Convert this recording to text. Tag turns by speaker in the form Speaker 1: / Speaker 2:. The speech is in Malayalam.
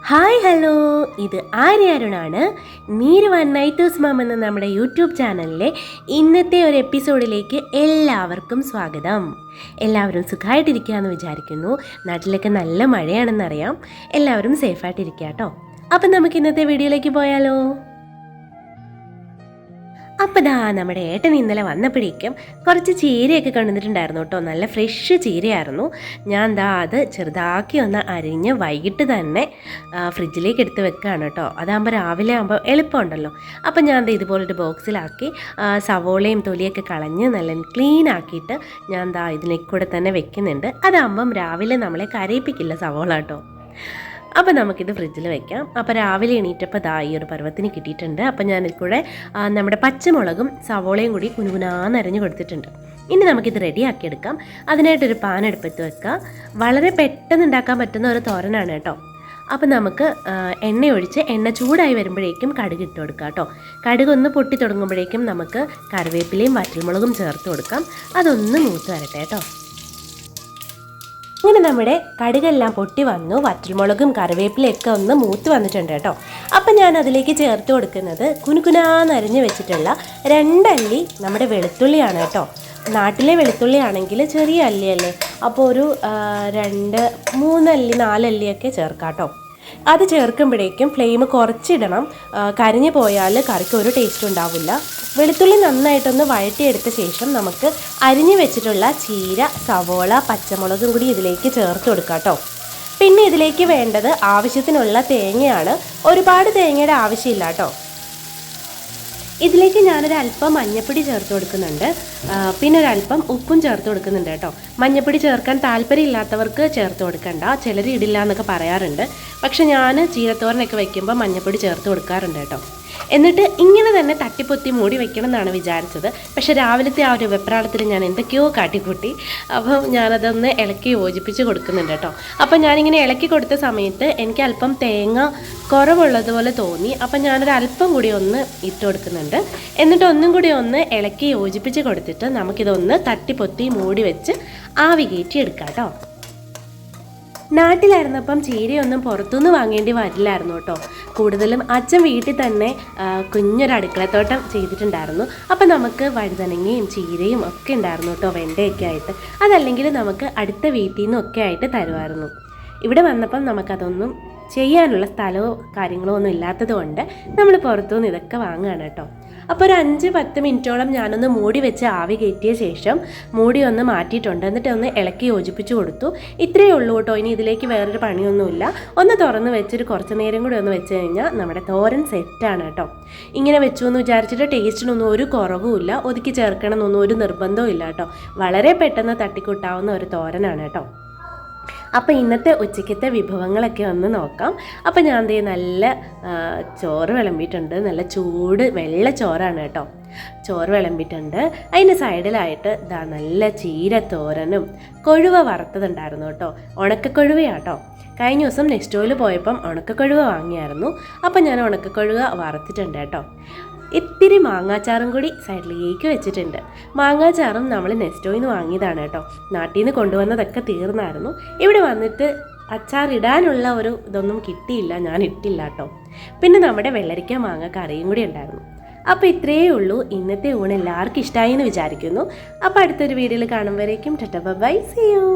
Speaker 1: ഹായ് ഹലോ, ഇത് ആര്യ അരുണാണ്. നീര് വൺ നൈറ്റേഴ്സ് മാം എന്ന നമ്മുടെ യൂട്യൂബ് ചാനലിലെ ഇന്നത്തെ ഒരു എപ്പിസോഡിലേക്ക് എല്ലാവർക്കും സ്വാഗതം. എല്ലാവരും സുഖമായിട്ടിരിക്കുകയെന്ന് വിചാരിക്കുന്നു. നാട്ടിലൊക്കെ നല്ല മഴയാണെന്നറിയാം. എല്ലാവരും സേഫായിട്ടിരിക്കുക കേട്ടോ. അപ്പം നമുക്ക് ഇന്നത്തെ വീഡിയോയിലേക്ക് പോയാലോ? അപ്പം നമ്മുടെ ഏട്ടൻ ഇന്നലെ വന്നപ്പോഴേക്കും കുറച്ച് ചീരയൊക്കെ കൊണ്ടുവന്നിട്ടുണ്ടായിരുന്നു കേട്ടോ. നല്ല ഫ്രഷ് ചീരയായിരുന്നു. ഞാൻ അത് ചെറുതാക്കി ഒന്ന് അരിഞ്ഞ് വൈകിട്ട് തന്നെ ഫ്രിഡ്ജിലേക്ക് എടുത്ത് വെക്കുകയാണ് കേട്ടോ. അതാകുമ്പോൾ രാവിലെ ആകുമ്പോൾ എളുപ്പമുണ്ടല്ലോ. അപ്പം ഞാൻ ഇതുപോലൊരു ബോക്സിലാക്കി സവോളയും തൊലിയൊക്കെ കളഞ്ഞ് നല്ല ക്ലീൻ ആക്കിയിട്ട് ഞാൻ ഇതിലേക്ക് കൂടെ തന്നെ വെക്കുന്നുണ്ട്. അതാകുമ്പം രാവിലെ നമ്മളെ കരയിപ്പിക്കില്ല സവോള കേട്ടോ. അപ്പോൾ നമുക്കിത് ഫ്രിഡ്ജിൽ വെക്കാം. അപ്പോൾ രാവിലെ എണീറ്റപ്പോൾ ഈ ഒരു പരുവത്തിന് കിട്ടിയിട്ടുണ്ട്. അപ്പോൾ ഞാനിത് കൂടെ നമ്മുടെ പച്ചമുളകും സവോളയും കൂടി കുനുകുനാന്നരിഞ്ഞ് കൊടുത്തിട്ടുണ്ട്. ഇനി നമുക്കിത് റെഡിയാക്കി എടുക്കാം. അതിനായിട്ടൊരു പാൻ എടുപ്പത്ത് വെക്കുക. വളരെ പെട്ടെന്ന് ഉണ്ടാക്കാൻ പറ്റുന്ന ഒരു തോരനാണ് കേട്ടോ. അപ്പോൾ നമുക്ക് എണ്ണ ഒഴിച്ച് എണ്ണ ചൂടായി വരുമ്പോഴേക്കും കടുക് ഇട്ട് കൊടുക്കാം കേട്ടോ. കടുക് ഒന്ന് പൊട്ടി തുടങ്ങുമ്പോഴേക്കും നമുക്ക് കറിവേപ്പിലയും വറ്റൽമുളകും ചേർത്ത് കൊടുക്കാം. അതൊന്ന് മൂത്ത് വരട്ടെ കേട്ടോ. ഇങ്ങനെ നമ്മുടെ കടുകെല്ലാം പൊട്ടി വന്നു. വറ്റൽമുളകും കറിവേപ്പിലയൊക്കെ ഒന്ന് മൂത്ത് വന്നിട്ടുണ്ട് കേട്ടോ. അപ്പം ഞാൻ അതിലേക്ക് ചേർത്ത് കൊടുക്കുന്നത് കുനുകുനാന്നരിഞ്ഞ് വെച്ചിട്ടുള്ള 2 അല്ലി നമ്മുടെ വെളുത്തുള്ളിയാണ് കേട്ടോ. നാട്ടിലെ വെളുത്തുള്ളി ആണെങ്കിൽ ചെറിയ അല്ലിയല്ലേ, അപ്പോൾ ഒരു 2, 3 അല്ലി 4 അല്ലിയൊക്കെ ചേർക്കാം കേട്ടോ. അത് ചേർക്കുമ്പോഴേക്കും ഫ്ലെയിം കുറച്ചിടണം. കരിഞ്ഞു പോയാൽ കറിക്ക് ഒരു ടേസ്റ്റ് ഉണ്ടാവില്ല. വെളുത്തുള്ളി നന്നായിട്ടൊന്ന് വഴറ്റിയെടുത്ത ശേഷം നമുക്ക് അരിഞ്ഞു വെച്ചിട്ടുള്ള ചീര, സവോള, പച്ചമുളകും കൂടി ഇതിലേക്ക് ചേർത്ത് കൊടുക്കാം കേട്ടോ. പിന്നെ ഇതിലേക്ക് വേണ്ടത് ആവശ്യത്തിനുള്ള തേങ്ങയാണ്. ഒരുപാട് തേങ്ങയുടെ ആവശ്യമില്ല കേട്ടോ. ഇതിലേക്ക് ഞാനൊരല്പം മഞ്ഞൾപ്പൊടി ചേർത്ത് കൊടുക്കുന്നുണ്ട്. പിന്നെ ഒരല്പം ഉപ്പും ചേർത്ത് കൊടുക്കുന്നുണ്ട് കേട്ടോ. മഞ്ഞൾപ്പൊടി ചേർക്കാൻ താല്പര്യമില്ലാത്തവർക്ക് ചേർത്ത് കൊടുക്കണ്ട. ചിലർ ഇടില്ല എന്നൊക്കെ പറയാറുണ്ട്. പക്ഷെ ഞാൻ ചീരത്തോരനൊക്കെ വയ്ക്കുമ്പോൾ മഞ്ഞൾപ്പൊടി ചേർത്ത് കൊടുക്കാറുണ്ട് കേട്ടോ. എന്നിട്ട് ഇങ്ങനെ തന്നെ തട്ടിപ്പൊത്തി മൂടി വെക്കണം എന്നാണ് വിചാരിച്ചത്. പക്ഷെ രാവിലത്തെ ആ ഒരു വെപ്രാളത്തിൽ ഞാൻ എന്തൊക്കെയോ കാട്ടിക്കൂട്ടി. അപ്പം ഞാനതൊന്ന് ഇളക്കി യോജിപ്പിച്ച് കൊടുക്കുന്നുണ്ട് കേട്ടോ. അപ്പം ഞാനിങ്ങനെ ഇളക്കി കൊടുത്ത സമയത്ത് എനിക്ക് അല്പം തേങ്ങ കുറവുള്ളതുപോലെ തോന്നി. അപ്പം ഞാനൊരല്പം കൂടി ഒന്ന് ഇട്ട് കൊടുക്കുന്നുണ്ട്. എന്നിട്ട് ഒന്നും കൂടി ഒന്ന് ഇളക്കി യോജിപ്പിച്ച് കൊടുത്തിട്ട് നമുക്കിതൊന്ന് തട്ടിപ്പൊത്തി മൂടി വെച്ച് ആവി കയറ്റി എടുക്കാം കേട്ടോ. നാട്ടിലായിരുന്നപ്പം ചീരയൊന്നും പുറത്തുനിന്ന് വാങ്ങേണ്ടി വരില്ലായിരുന്നു കേട്ടോ. കൂടുതലും അച്ഛൻ വീട്ടിൽ തന്നെ കുഞ്ഞൊരു അടുക്കളത്തോട്ടം ചെയ്തിട്ടുണ്ടായിരുന്നു. അപ്പം നമുക്ക് വഴുതനങ്ങയും ചീരയും ഒക്കെ ഉണ്ടായിരുന്നു കേട്ടോ, വെണ്ടയൊക്കെ ആയിട്ട്. അതല്ലെങ്കിൽ നമുക്ക് അടുത്ത വീട്ടിൽ നിന്നൊക്കെ ആയിട്ട് തരുമായിരുന്നു. ഇവിടെ വന്നപ്പം നമുക്കതൊന്നും ചെയ്യാനുള്ള സ്ഥലമോ കാര്യങ്ങളോ ഒന്നും ഇല്ലാത്തത് കൊണ്ട് നമ്മൾ പുറത്തുനിന്ന് ഇതൊക്കെ വാങ്ങുകയാണ് കേട്ടോ. അപ്പോൾ ഒരു 5-10 മിനിറ്റോളം ഞാനൊന്ന് മൂടി വെച്ച് ആവി കയറ്റിയ ശേഷം മൂടി ഒന്ന് മാറ്റിയിട്ടുണ്ട്. എന്നിട്ട് ഒന്ന് ഇളക്കി യോജിപ്പിച്ച് കൊടുത്തു. ഇത്രയേ ഉള്ളൂ കേട്ടോ. ഇനി ഇതിലേക്ക് വേറൊരു പണിയൊന്നുമില്ല. ഒന്ന് തുറന്ന് വെച്ചൊരു കുറച്ച് നേരം കൂടി ഒന്ന് വെച്ച് കഴിഞ്ഞാൽ നമ്മുടെ തോരൻ സെറ്റാണ് കേട്ടോ. ഇങ്ങനെ വെച്ചു എന്ന് വിചാരിച്ചിട്ട് ടേസ്റ്റിനൊന്നും ഒരു കുറവുമില്ല. ഒതുക്കി ചേർക്കണം എന്നൊന്നും ഒരു നിർബന്ധവും ഇല്ല കേട്ടോ. വളരെ പെട്ടെന്ന് തട്ടിക്കൂട്ടാവുന്ന ഒരു തോരനാണ് കേട്ടോ. അപ്പോൾ ഇന്നത്തെ ഉച്ചയ്ക്കത്തെ വിഭവങ്ങളൊക്കെ ഒന്ന് നോക്കാം. അപ്പോൾ ഞാൻ നല്ല ചോറ് വിളമ്പിയിട്ടുണ്ട്. നല്ല ചൂട് വെള്ള ചോറാണ് കേട്ടോ. ചോറ് വിളമ്പിയിട്ടുണ്ട്. അതിന് സൈഡിലായിട്ട് നല്ല ചീരത്തോരനും കൊഴുവ വറുത്തതുണ്ടായിരുന്നു കേട്ടോ. ഉണക്കക്കൊഴുവയാട്ടോ. കഴിഞ്ഞ ദിവസം നെസ്റ്റോയിൽ പോയപ്പം ഉണക്കക്കൊഴുവ വാങ്ങിയായിരുന്നു. അപ്പം ഞാൻ ഉണക്കക്കൊഴുവ വറുത്തിട്ടുണ്ട് കേട്ടോ. ഇത്തിരി മാങ്ങാച്ചാറും കൂടി സൈഡിലേക്ക് വെച്ചിട്ടുണ്ട്. മാങ്ങാച്ചാറും നമ്മൾ നെസ്റ്റോയിൽ നിന്ന് വാങ്ങിയതാണ് കേട്ടോ. നാട്ടിൽ നിന്ന് കൊണ്ടുവന്നതൊക്കെ തീർന്നായിരുന്നു. ഇവിടെ വന്നിട്ട് അച്ചാറിടാനുള്ള ഒരു ഇതൊന്നും കിട്ടിയില്ല, ഞാൻ ഇട്ടില്ല കേട്ടോ. പിന്നെ നമ്മുടെ വെള്ളരിക്ക മാങ്ങ കറിയും കൂടി ഉണ്ടായിരുന്നു. അപ്പോൾ ഇത്രയേ ഉള്ളൂ. ഇന്നത്തെ ഊണ് എല്ലാവർക്കും ഇഷ്ടമായി എന്ന് വിചാരിക്കുന്നു. അപ്പോൾ അടുത്തൊരു വീഡിയോയിൽ കാണുമ്പോഴേക്കും ടാറ്റാ ബൈ, സീ യു.